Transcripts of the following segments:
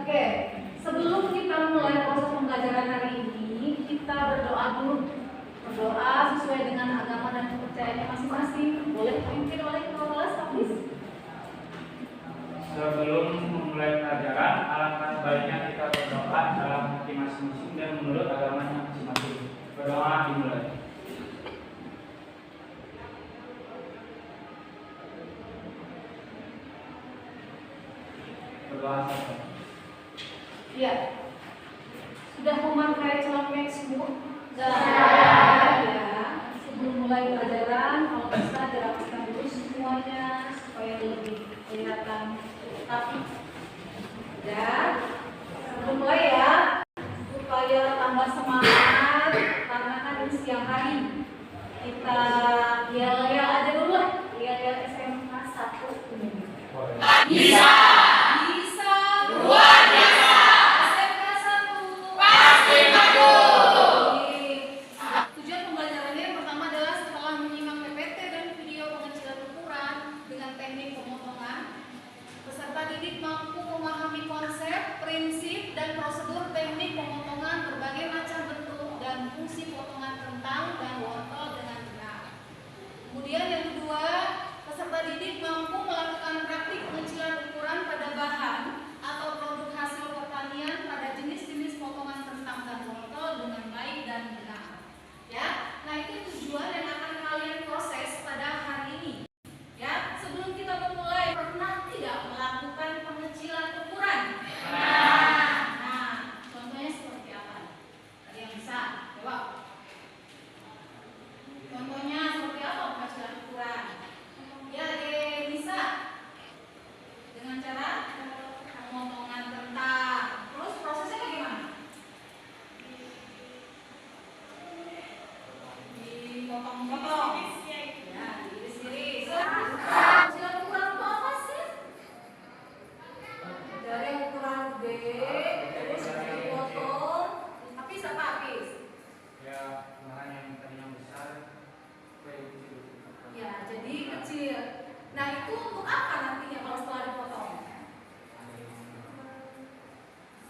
Oke, sebelum kita mulai proses pembelajaran hari ini, kita berdoa dulu. Berdoa sesuai dengan agama dan kepercayaannya masing-masing. Boleh dipimpin oleh ketua kelas, Hafiz? Sebelum memulai pelajaran, alangkah sebaiknya kita berdoa dalam hati masing-masing dan menurut agamanya masing-masing. Berdoa dimulai. Berdoa satu. Iya. Sudah memakai celana semua? Ya. Sebelum mulai pelajaran, kalau bisa dirapatkan dulu semuanya supaya lebih kelihatan rapi. Ya. Sebelum mulai ya, supaya tambah semangat karena kan ini siang hari. Kita yel-yel aja dulu lah, yel-yel SMK 1. Bisa. Luar biasa. SMK 1 Pasti maju. Tujuan pembelajarannya yang pertama adalah setelah menyimak PPT dan video pengecilan ukuran dengan teknik pemotongan, peserta didik mampu memahami konsep, prinsip, dan prosedur teknik pemotongan berbagai macam bentuk dan fungsi potongan kentang dan wortel dengan benar. Kemudian yang kedua, peserta didik mampu melakukan praktik pengecilan ukuran pada bahan atau produk hasil pertanian pada jenis-jenis potongan kentang dan wortel dengan baik dan benar. Ya, nah itu tujuan yang akan kalian proses pada hari ini. Ya, sebelum kita memulai, pernah tidak melakukan pengecilan ukuran? Nah, contohnya seperti apa? Ada yang bisa jawab? Contohnya seperti apa pengecilan ukuran? Ya, bisa dengan cara pemotongan kentang. Terus prosesnya bagaimana? Dipotong-potong. Ya, diiris-iris. Pengecilan ukuran itu apa sih? Dari ukuran B, terus dipotong. Habis apa habis? Ya, bahan yang tadinya besar ke kecil. Ya, jadi kecil. Nah, itu untuk apa nantinya kalau setelah dipotong?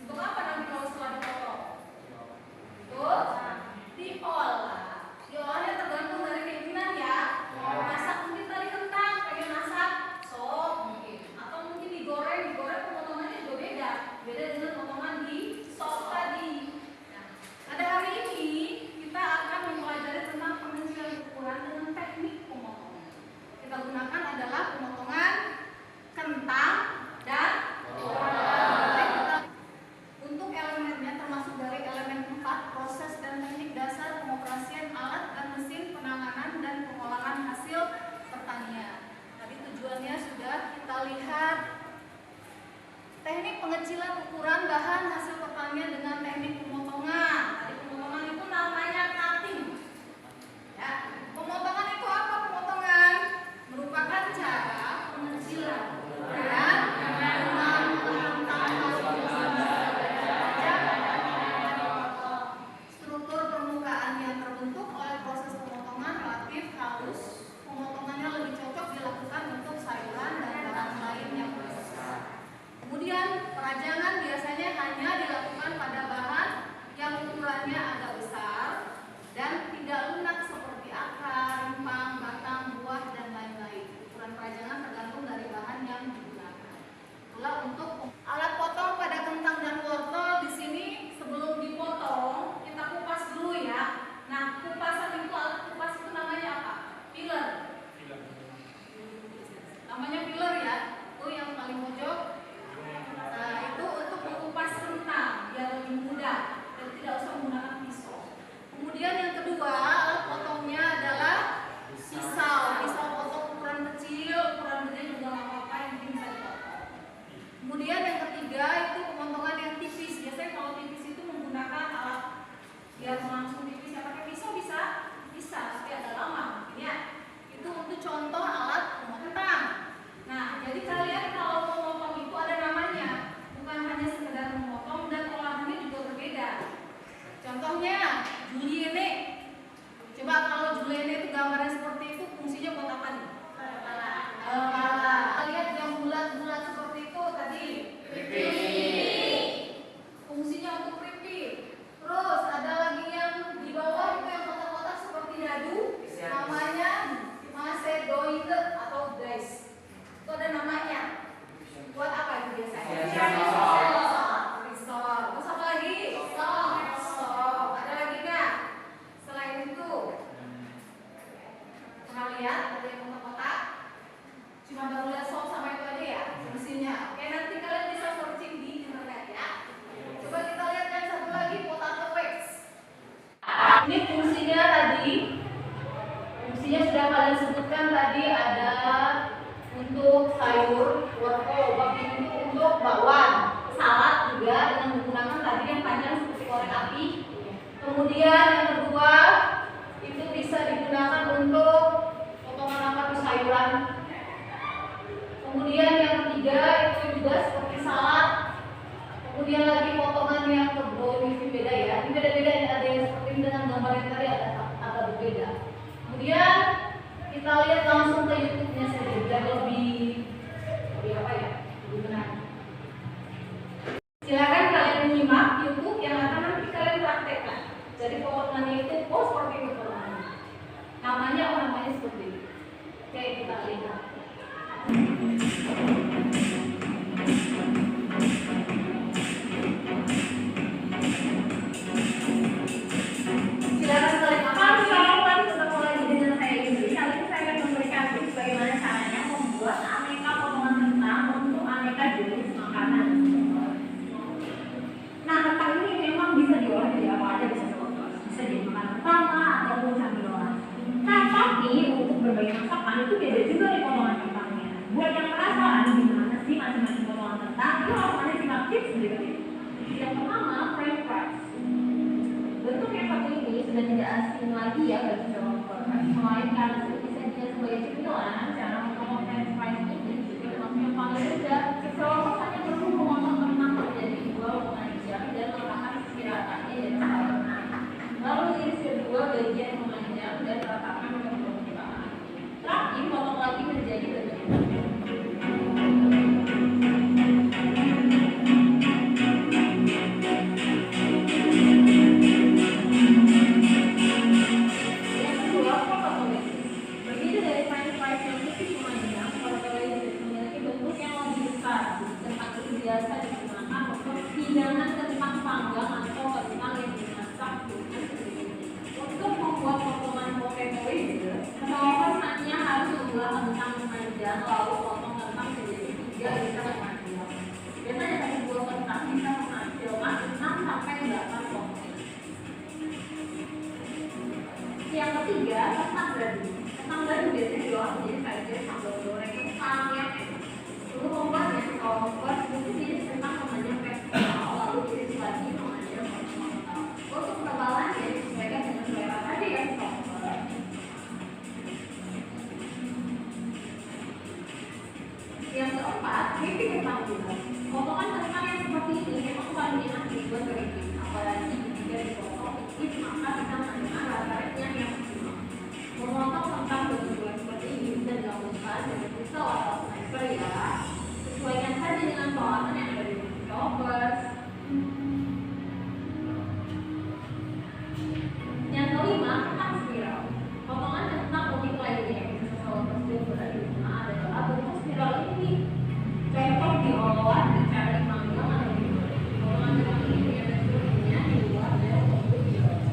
Untuk apa nanti kalau setelah dipotong? Untuk diolah. Diolahnya tergantung dari keinginan ya. Mau masak mungkin tadi kentang, pengen masak sop mungkin. Atau mungkin digoreng potongannya juga beda. Beda dengan potongan di sop tadi. Nah, pada hari ini kita akan mempelajari tentang pengecilan ukuran dengan teknik pemotongan. Kita gunakan adalah pemotongan kentang dan wortel. Untuk elemennya termasuk dari elemen 4, proses dan teknik dasar pengoperasian alat dan mesin penanganan dan pengolahan hasil pertanian. Tadi tujuannya sudah kita lihat. Teknik pengecilan ukuran bahan hasil pertanian dengan teknik pemotongan. Tadi pemotongan itu namanya cutting. Ya, pemotongan itu apa pemotongan? Merupakan cara pengecilan ukuran dengan mengangkat struktur permukaan yang terbentuk oleh proses pemotongan relatif halus. Pemotongannya lebih cocok dilakukan untuk sayuran dan bahan lain yang besar. Kemudian perajangan biasanya hanya dilakukan pada bahan Kemudian yang kedua itu bisa digunakan untuk potongan apa tuh sayuran. Kemudian yang ketiga itu juga seperti salad. Kemudian lagi potongan yang ini beda ya. Ini beda-beda, ada yang seperti ini dengan gambar yang tadi agak berbeda. Kemudian kita lihat langsung ke YouTube-nya saja biar lebih apa ya? Lebih menarik. Silakan kalian menyimak YouTube yang akan nanti kalian praktekkan. Jadi potongannya itu seperti itu potongannya. Namanya seperti ini. Oke, kita lihat. Silakan kalian makan tetap lagi dengan saya ini. Kali ini saya akan memberikan tips bagaimana caranya membuat aneka potongan kentang untuk aneka jenis makanan. Nah, kentang ini memang bisa diolah jadi apa aja, bisa jadi makanan utama ataupun camilan. Nah, tapi untuk berbagai masakan itu beda juga nih potongan kentangnya. Buat yang penasaran gimana sih macam-macam potongan kentang, itu harus ada simak tips berikut ini. Yang pertama, french fries. Bentuk yang satu ini sudah tidak asing lagi ya bagi developer, melainkan sudah disajikan sebagai cemilan. Cara memotong french fries ini juga termasuk yang paling mudah. Developer hanya perlu memotong kentang menjadi dua memanjang dan meletakkan sisi ratanya dan sayuran. Lalu iris kedua bagian memanjang dan letakkan ke permukaan. Terakhir potong lagi menjadi bagian. Biasa digunakan untuk hidangan kentang panggang atau kentang yang dimasak dengan sendiri. Untuk membuat potongan potato ini, developer hanya harus membuat kentang memanjang lalu potong kentang menjadi 3 bisa memanjang. Biasanya satu buah kentang bisa menghasilkan 6 sampai 8 potongan. Yang ketiga, kentang gadu. Kentang gadu biasanya diolah menjadi sajian sambal goreng kentang yang enak. Untuk membuatnya, kalau membuat mungkin ini tentang memanjang festival, lalu iris lagi memanjang horizontal. Untuk ketebalannya disesuaikan dengan selera tadi ya, software. Yang keempat, keripik kentang bulat. Potongan kentang yang seperti ini memang paling enak dibuat keripik, apalagi jika dipotong tipis maka bisa menghasilkan rasa renyah yang maksimal. Memotong kentang bentuk seperti ini bisa dilakukan dengan pisau atau sniper ya. Sesuaikan saja dengan peralatan yang ada di Choppers. Yang kelima, kentang spiral. Potongan kentang unik lainnya yang bisa selalu tersedia berada di rumah adalah bentuk spiral ini. Cocok diolah, dicari manggang atau digoreng. Potongan kentang ini punya teksturnya di luar dan untuk digoreng.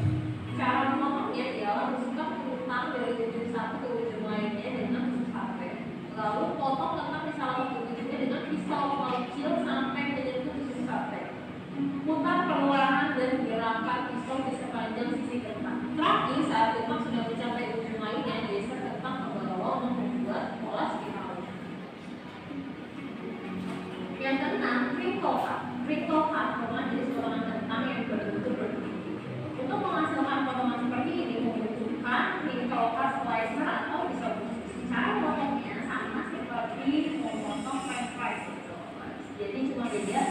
Cara memotongnya ialah tusukkan kentang dari ujung satu ke ujung lainnya dengan tusuk sate. Lalu potong kentang di salah satu ujungnya dengan pisau kecil sampai menyentuh tusuk sate. Putar perlahan dan gerakkan pisau di sepanjang sisi kentang. Terakhir, saat kentang sudah mencapai ujung lainnya, geser kentang ke bawah untuk membuat pola spiralnya. Yang keenam, crinkle cut. Crinkle cut merupakan jenis potongan kentang yang berbentuk bergigi. Untuk menghasilkan potongan seperti ini membutuhkan crinkle cut slicer atau pisau khusus. Cara memotongnya sama seperti memotong french fries. Jadi cuma beda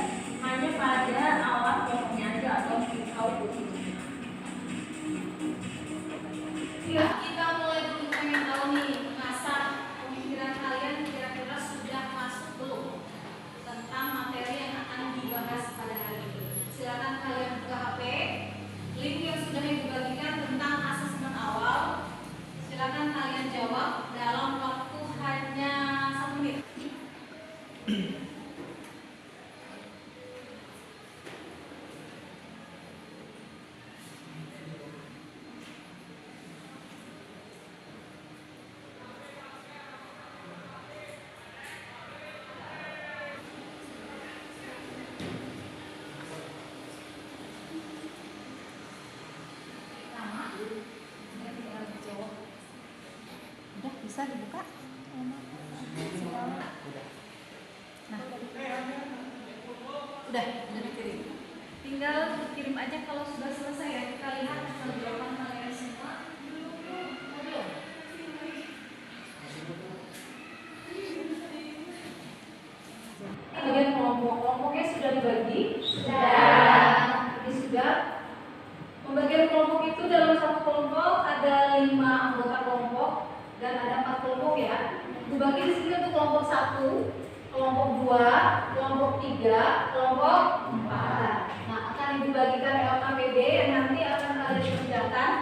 hanya pada alat potongnya aja atau pisau khususnya. Ya, kita mulai dulu pengen tahu nih masak pemikiran kalian kira-kira sudah masuk belum tentang materi yang akan dibahas pada hari ini. Silakan kalian buka HP, link yang sudah dibagikan tentang asesmen awal. Silakan kalian jawab dalam waktu hanya 1 menit. Bisa dibuka? Nah, udah dikirim. Tinggal kirim aja kalau sudah selesai ya. Kita lihat hasil jawaban kalian semua. Belum. Bagian kelompoknya sudah dibagi. Ini sudah. Pembagian kelompok itu dalam satu kelompok ada 5 anggota kelompok dan ada 4 kelompok ya. Dibagi di sini untuk kelompok 1, kelompok 2, kelompok 3, kelompok 4. Nah, akan dibagikan LKPD yang nanti akan kalian kerjakan.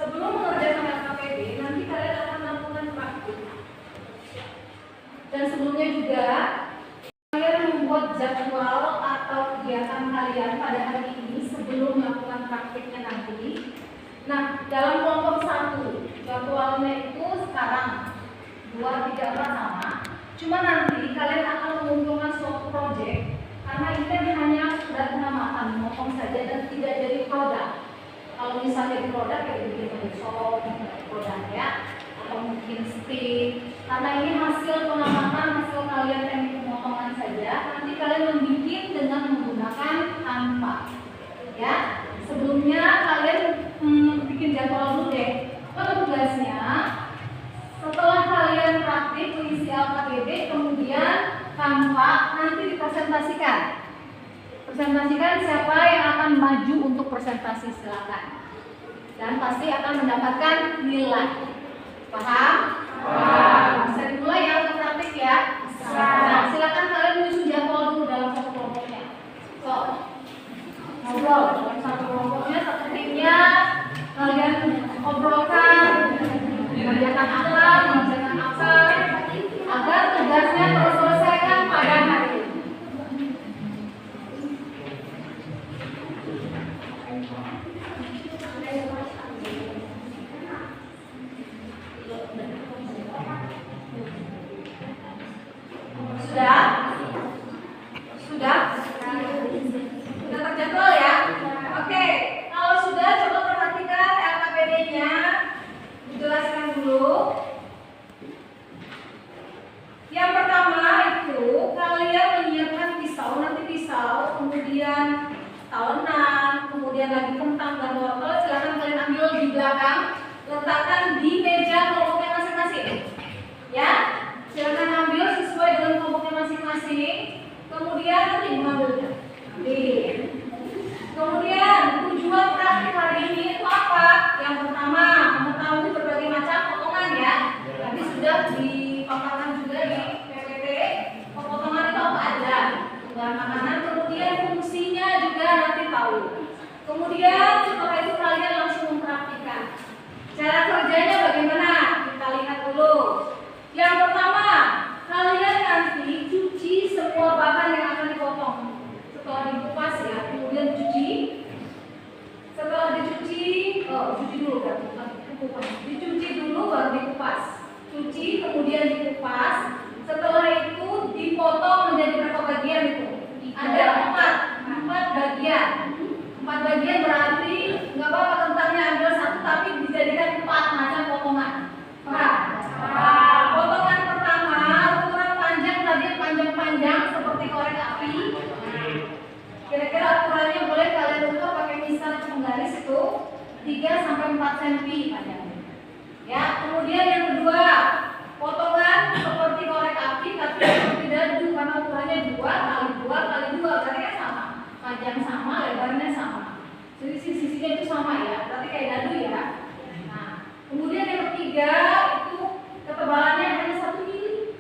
Sebelum mengerjakan LKPD, nanti kalian akan melakukan praktik. Dan sebelumnya juga kalian membuat jadwal atau kegiatan kalian pada hari ini sebelum melakukan praktiknya nanti. Nah, dalam kelompok 1 jadwalnya itu sekarang 2, 3, 4 sama. Cuma nanti kalian akan mengumpulkan suatu proyek karena ini kan hanya sekedar pengamatan, ngomong saja dan tidak jadi produk. Kalau misalnya di produk kayak bikin shop, produk ya, atau mungkin stick. Karena ini hasil pengamatan, hasil kalian teknik pemotongan saja. Nanti kalian membuat dengan menggunakan Canva. Ya, sebelumnya kalian bikin jadwal dulu deh. Kalau tugasnya, setelah kalian praktik mengisi LKPD, kemudian Canva nanti dipresentasikan. Presentasikan siapa yang akan maju untuk presentasi, silakan. Dan pasti akan mendapatkan nilai. Paham? Paham. Bisa dimulai ya untuk praktik ya. Nah, silakan kalian menyusun jadwal dulu dalam satu kelompoknya. So, ngobrol dalam satu kelompoknya, satu timnya, kalian obrolkan, mengerjakan apa, agar tugasnya terselesaikan pada hari ini. Sudah? Sudah? Sudah terjadwal ya? Oke, kalau sudah coba perhatikan LKPD-nya. Dijelaskan dulu. Yang pertama itu kalian menyiapkan pisau, nanti pisau, kemudian talenan, kemudian lagi kentang dan wortel. Silahkan kalian ambil di belakang, letakkan di meja kelompoknya masing-masing. Ya, silakan ambil sesuai dengan kelompoknya masing-masing. Kemudian nanti mengambilnya. Kemudian tujuan praktik hari ini itu apa? Yang pertama, mengetahui berbagai macam potongan ya. Tadi sudah dipaparkan juga di PPT. Potongan itu apa aja? Bahan makanan. Kemudian fungsinya juga nanti tahu. Kemudian setelah itu kalian langsung mempraktikkan. Cara kerjanya bagaimana? Kita lihat dulu. Yang pertama, kalian nanti cuci semua bahan yang akan dipotong. Setelah dikupas ya, kemudian dicuci. Setelah dicuci, cuci dulu kan, bukan dikupas. Dicuci dulu baru dikupas. Cuci kemudian dikupas. Setelah itu dipotong menjadi berapa bagian itu? Ada 4 bagian. 4 bagian berarti nggak apa-apa kentangnya ambil 1 tapi dijadikan 4 macam potongan. Paham? Potongan pertama ukuran panjang tadi panjang-panjang seperti korek api. Kira-kira ukurannya boleh kalian ukur pakai misal penggaris itu 3 sampai 4 cm panjangnya. Ya, kemudian yang kedua, potongan seperti korek api tapi seperti dadu karena ukurannya 2 kali 2 kali 2 berarti kan sama. Panjang sama, lebarnya sama. Jadi sisinya itu sama ya, berarti kayak dadu ya. Nah, kemudian yang ketiga itu ketebalannya hanya 1 mili.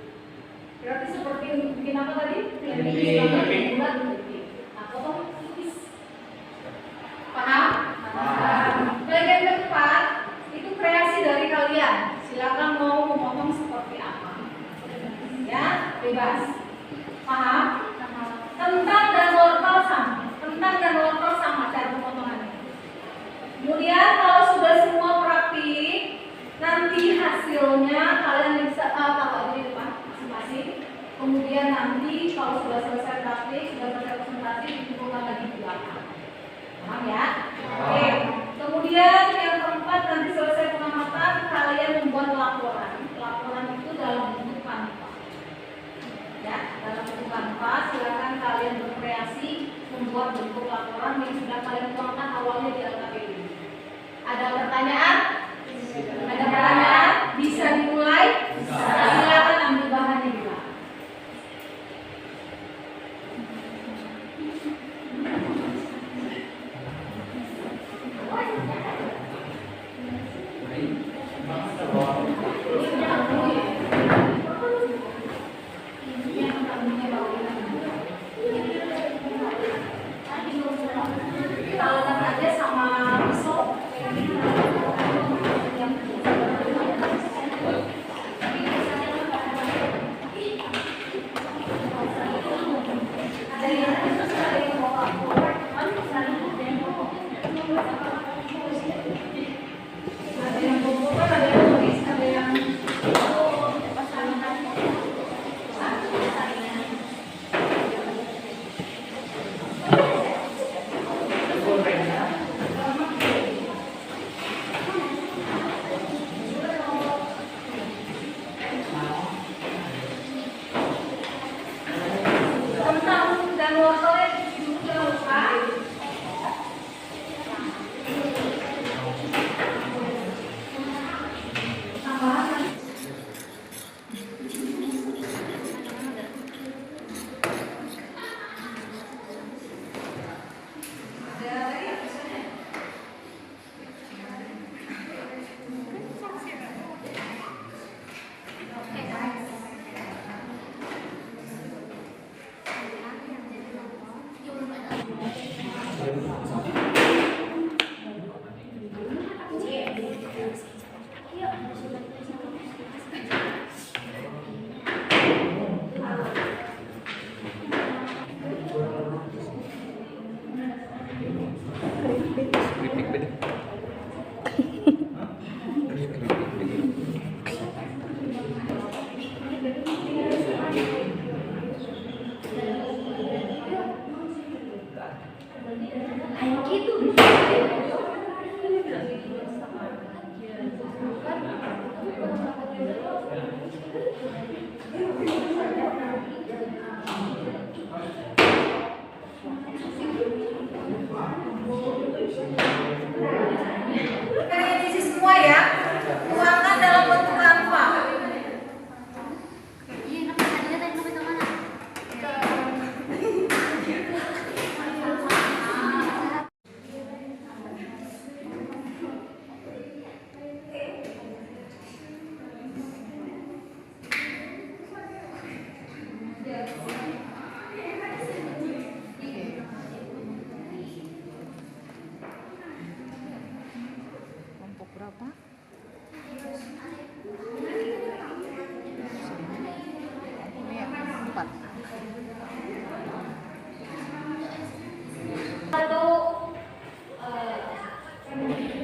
Berarti seperti untuk bikin apa tadi? Bulat. Nah, potong tipis. Paham? Bagian keempat itu kreasi dari kalian. Silakan mau memotong seperti apa. Ya, bebas. Paham? Kentang dan wortel sama. Kentang dan wortel sama cara pemotongannya. Kemudian kalau sudah semua praktik, nanti hasilnya kalian bisa tahu di depan masing-masing. Kemudian nanti kalau sudah selesai praktik, sudah selesai presentasi, dikumpulkan lagi di belakang. Paham ya? Oke. Kemudian yang keempat, nanti selesai pengamatan, kalian membuat laporan. Laporan itu dalam bentuk kanvas. Ya, dalam bentuk kanvas, silakan kalian berkreasi membuat bentuk laporan yang sudah kalian tuangkan awalnya di LKPD. Ada pertanyaan? Ada pertanyaan? Bisa dimulai? Silakan ambil bahannya di belakang.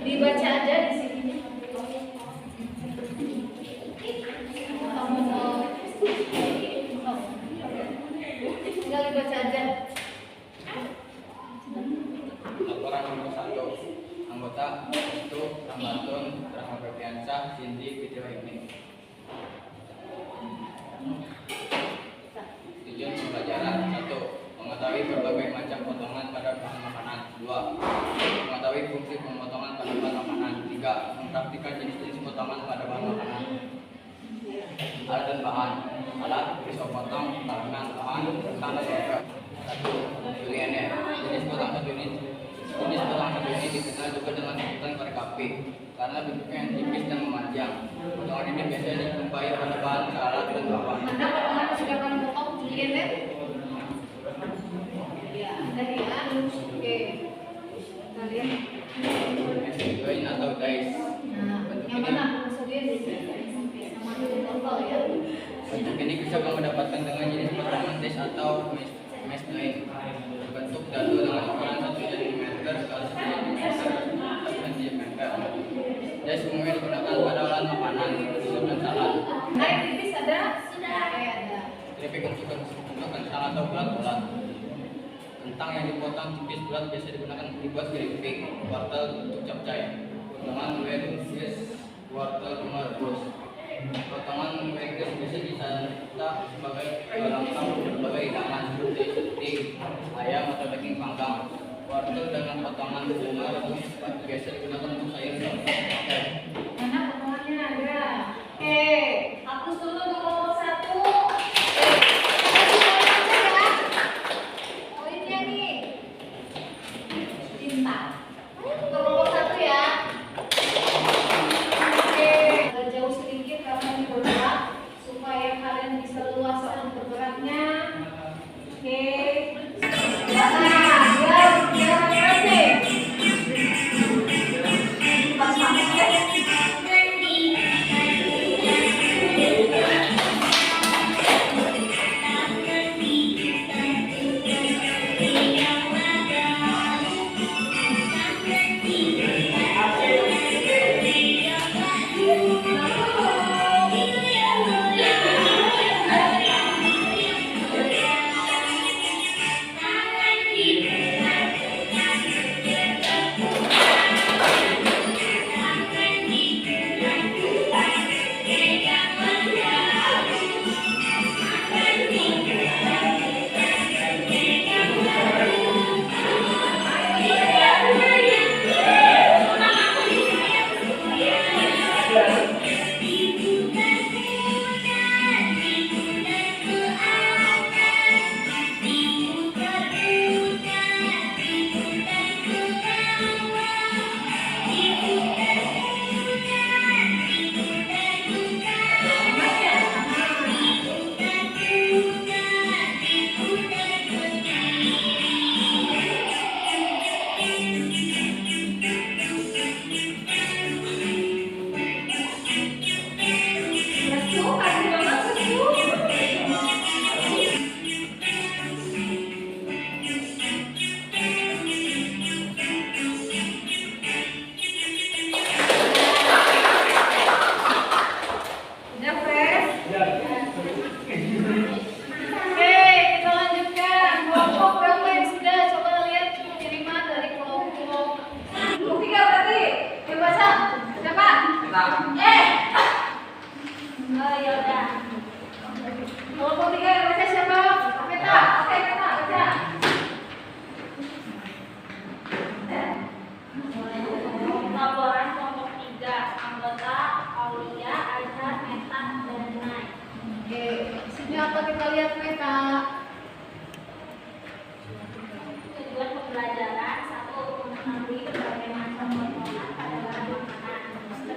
Dibaca aja di sini. Tinggal dibaca aja. Laporan nomor 1. Anggota itu Ramadhan Rahma Febriansyah Cindy video ini. Tujuan pembelajaran 1. Mengetahui berbagai macam potongan pada bahan makanan. 2. Mengetahui fungsi pemotongan pada bahan makanan. 3. Mempraktikkan jenis-jenis potongan pada bahan makanan. Alat dan bahan. Alat pisau potong, talangan, bahan, tanda software. 1. Julienne. Jenis potong satu ini dikenal juga dengan sebutan korekapi karena bentuknya yang tipis dan memanjang. Potongan ini biasanya dijumpai pada bahan alat dan bahan. Mana potongan sudah kamu potong, Julienne? Ya, ada ya. Oke. Kalian Join atau dice. nah, yang mana? Maksudnya sama dengan total ya. Bentuk ini bisa kamu dapatkan dengan jenis potongan dice atau mesh join. Bentuk dadu dengan ukuran 1 cm kali 1 cm. Dice umumnya digunakan pada olahan makanan, sup dan salad. Air tipis ada? Sudah. Ada. spesifik untuk kentang atau bulat-bulat. Kentang yang dipotong tipis bulat biasa digunakan dibuat keripik, wortel untuk capcay. Potongan wedges, wortel merebus. Potongan wedges bisa disantap sebagai pelengkap berbagai hidangan seperti ayam atau daging panggang. Wortel dengan potongan bunga rebus biasa digunakan untuk sayur dan pakai. Mana potongannya ada? Oke, hapus dulu untuk kelompok 1. Poinnya nih. Cinta. Untuk kelompok 1 ya. Oke, agak jauh sedikit karena ini bergerak supaya kalian bisa luas untuk bergeraknya. Oke. Apa kita lihat peta? Tujuan pembelajaran: 1. Mengetahui berbagai macam potongan pada bahan makanan.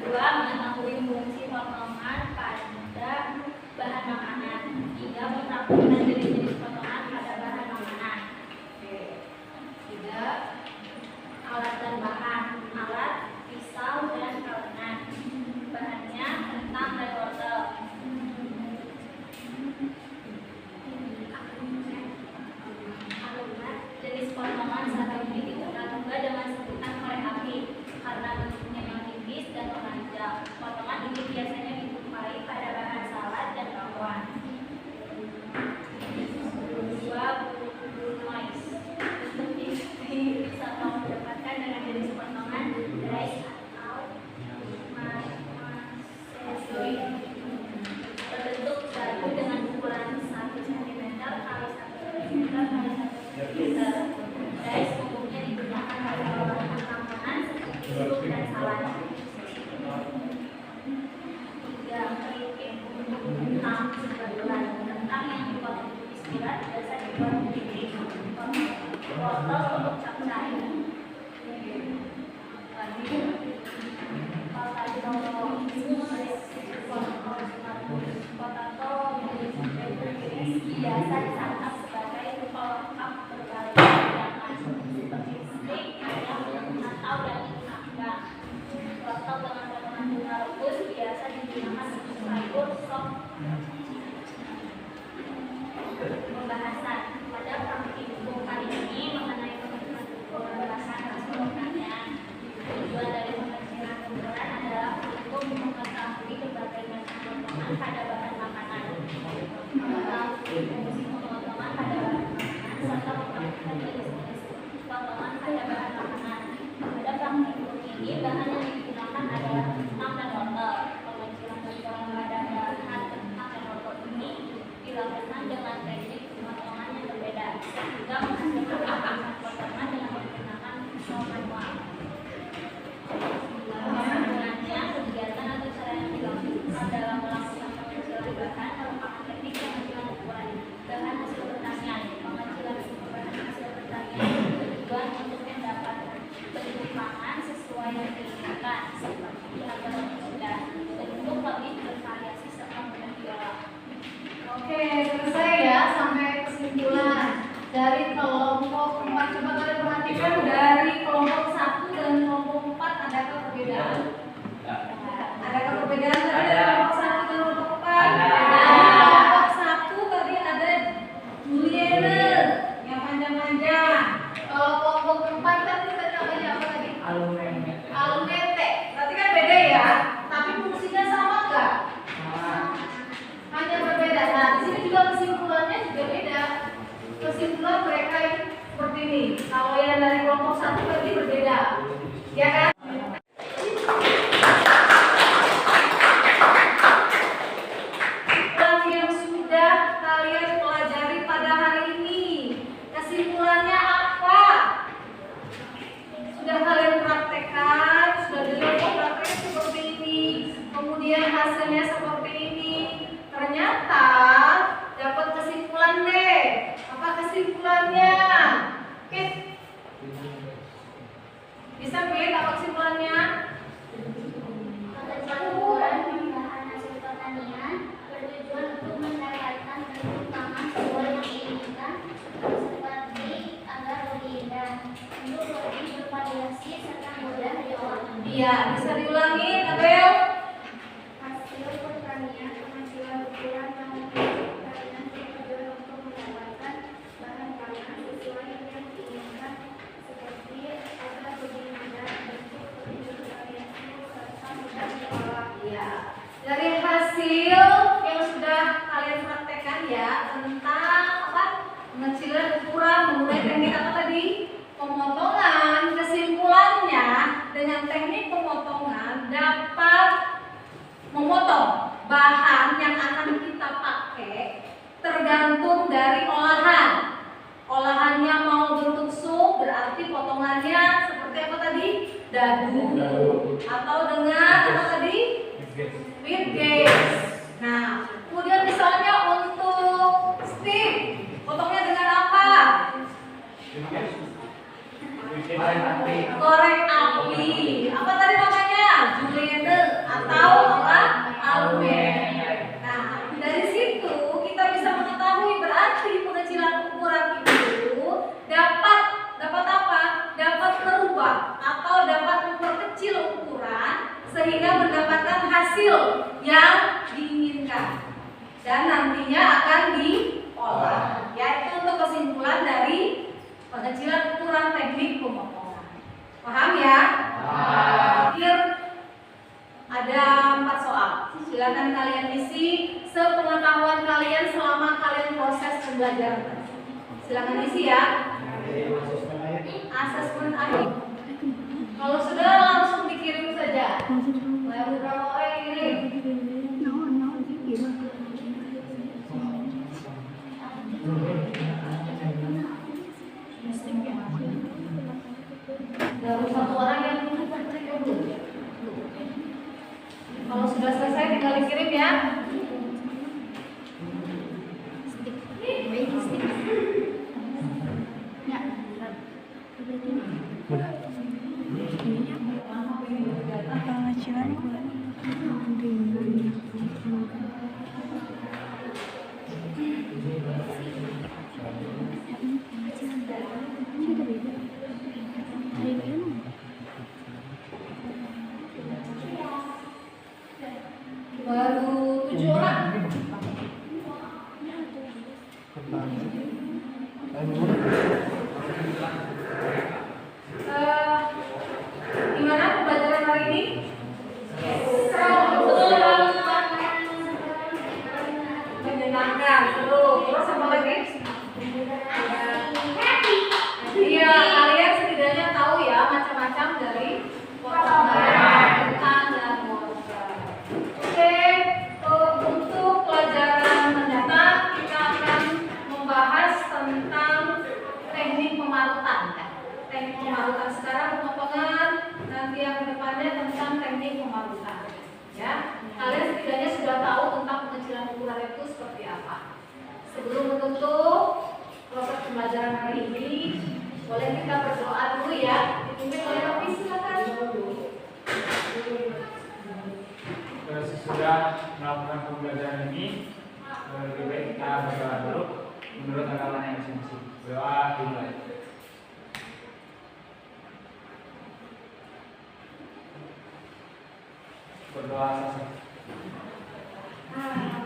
2. Mengetahui fungsi potongan pada bahan makanan. 3. Mempraktikkan jenis-jenis potongan pada bahan makanan. 3. Alat dan bahan. Alat, pisau dan kalengan. Bahannya kentang dan wortel. Jenis potongan saat ini dikenal juga dengan sebutan korek api karena bentuknya yang tipis dan menonjol. Potongan ini biasanya dijumpai pada bahan salad dan rawon. 2. Brunoise. Bentuk ini bisa kamu dapatkan dengan jenis potongan dice atau massesoid. Berbentuk batu dengan ukuran 1 cm x 1 cm x 1 cm. Dice umumnya digunakan pada olahan makanan seperti sup dan salad. 3. Keripik. Kentang sebagian. Kentang yang dipotong tipis bulat biasa dibuat keripik. Wortel untuk capcay. Potato biasa disantap sebagai pelengkap berbagai hidangan seperti steak, ayam, atau daging panggang. Wortel dengan potongan bunga rebus biasa digunakan untuk sayur sop. Pembahasan pada praktikum kali ini mengenai pembahasan keseluruhannya. Tujuan dari pengerjaan pemberan adalah untuk mengetahui berbagai macam potongan pada bahan makanan. Mengetahui juga menghasilkan banyak potongan dengan menggunakan pisau manual. Sebenarnya kegiatan atau cara yang dilakukan dalam melakukan pengecilan bahan merupakan teknik pengecilan ukuran bahan hasil pertanian. Pengecilan ukuran hasil pertanian bertujuan untuk mendapat bentuk pangan sesuai yang diinginkan, seperti agar mudah bentuk lebih bervariasi serta mudah diolah. Oke, selesai ya sampai kesimpulan dari kelompok 4. Coba kalian perhatikan dari kelompok 1 dan kelompok 4 adakah perbedaan? Adakah perbedaan tadi dari kelompok 1 dan kelompok 4? Kelompok 1 tadi ada Juliana yang panjang-panjang. Kalau kelompok 4 kan kita namanya apa tadi? Alumete. Berarti kan beda ya, tapi fungsinya sama enggak? Hanya berbeda. Nah, di sini juga kesimpulannya juga beda. Kesimpulan mereka itu seperti ini. Kalau yang dari kelompok 1 berarti berbeda, ya kan? Yang sudah kalian pelajari pada hari ini, kesimpulannya apa? Sudah kalian praktekkan, sudah dilakukan praktek seperti ini, kemudian hasilnya seperti ini. Ternyata dapat kesimpulan deh. Apa kesimpulannya? Kit, bisa Kit, apa kesimpulannya? Pengecilan ukuran bahan hasil pertanian bertujuan untuk mendapatkan bentuk pangan sesuai yang diinginkan, seperti agar lebih indah, untuk lebih bervariasi serta mudah diolah. Iya, bisa diulangi, Abel. Hasil pertanian pengecilan ukuran bahan hasil pertanian bertujuan untuk mendapatkan bahan pangan sesuai yang diinginkan, seperti agar lebih mudah bentuk lebih bervariasi serta mudah diolah. Iya. Dari hasil yang sudah kalian praktekkan ya tentang apa? Pengecilan ukuran menggunakan teknik apa tadi? Pemotongan. Kesimpulannya dengan teknik pemotongan dapat memotong bahan yang akan kita pakai tergantung dari olahan. Olahannya mau bentuk sup berarti potongannya seperti apa tadi? Dadu. Atau dengan apa tadi? With gas. Nah, kemudian misalnya untuk stick, potongnya dengan apa? Korek api. Apa tadi namanya? Julienne atau apa? Alumen. Nah, dari situ kita bisa mengetahui berarti pengecilan ukuran itu dapat apa? Dapat merubah atau dapat memperkecil ukuran sehingga mendapatkan hasil yang diinginkan dan nantinya akan diolah. Ya, itu untuk kesimpulan dari pengecilan ukuran teknik pemotongan. Paham ya? Akhir ada 4 soal. Silakan kalian isi sepengetahuan kalian selama kalian proses pembelajaran. Silakan isi ya. Asesmen akhir. Kalau sudah langsung dikirim saja. Beberapa orang kirim. Baru 1 orang yang dulu. Kalau sudah selesai tinggal dikirim ya. Pengecilan Baru 7 orang. Gimana pembelajaran hari ini? Betul banget. Menyenangkan, seru. Terus apa lagi? Iya, kalian setidaknya tahu ya macam-macam dari potongan, kentang dan wortel. Oke, untuk pelajaran mendatang kita akan membahas tentang teknik pemarutan. Sekarang pemotongan, nanti yang kedepannya tentang teknik pemarutan. Ya, kalian setidaknya sudah tahu tentang pengecilan ukuran itu seperti apa. Sebelum menutup proses pembelajaran hari ini, boleh kita berdoa dulu ya. Dipimpin oleh Robi, silakan. Sesudah melakukan pembelajaran ini, lebih baik kita berdoa dulu menurut agama yang masing-masing. Doa dimulai. Berdoa selesai.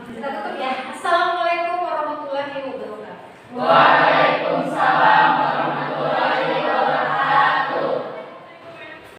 Kita tutup ya. Assalamualaikum warahmatullahi wabarakatuh. Waalaikumsalam.